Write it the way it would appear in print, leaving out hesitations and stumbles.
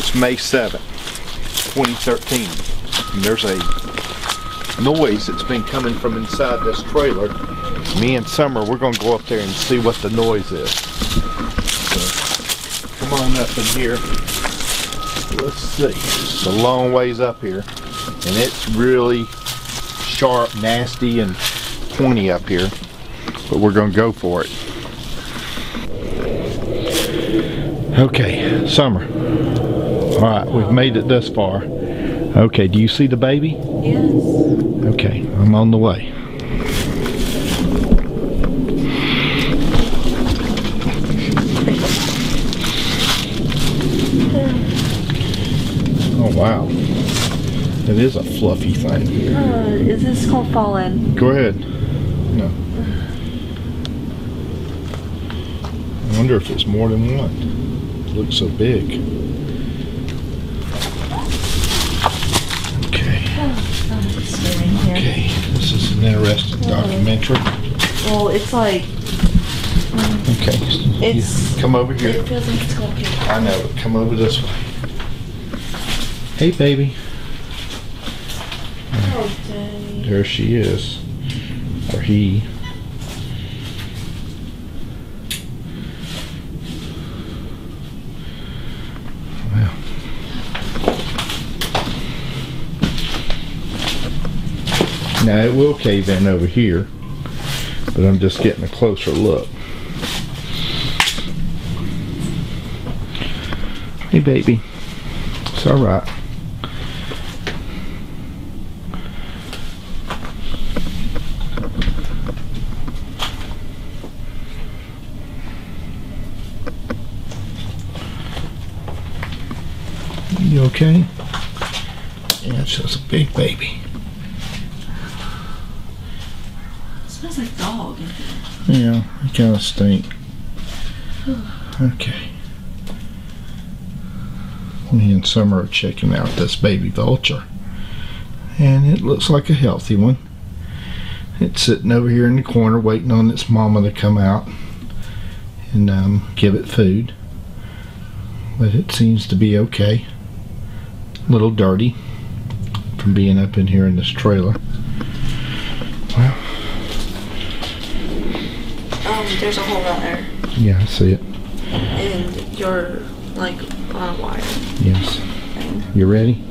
It's May 7th, 2013. And there's a noise that's been coming from inside this trailer. Me and Summer, we're going to go up there and see what the noise is. So, come on up in here. Let's see. It's a long ways up here. And it's really sharp, nasty, and pointy up here. But we're going to go for it. Okay, Summer. Alright, we've made it this far. Okay, do you see the baby? Yes. Okay, I'm on the way. Oh wow. It is a fluffy thing. Is this called fallen? Go ahead. No. I wonder if it's more than one. It looks so big. Okay. Okay, this is an interesting documentary. Well, it's like... Okay, It's... come over here. It feels like it's complicated. I know, but come over this way. Hey, baby. Oh, dang. There she is. Or he. Well. Now it will cave in over here, but I'm just getting a closer look. Hey baby, it's alright. You okay? Yeah, it's just a big baby. It smells like dog in here. Yeah, it kind of stink. Okay. Me and Summer are checking out this baby vulture. And it looks like a healthy one. It's sitting over here in the corner waiting on its mama to come out and give it food. But it seems to be okay. A little dirty from being up in here in this trailer. Well. There's a hole out there. Yeah, I see it. And you're like on a wire. Yes. Thing. You ready?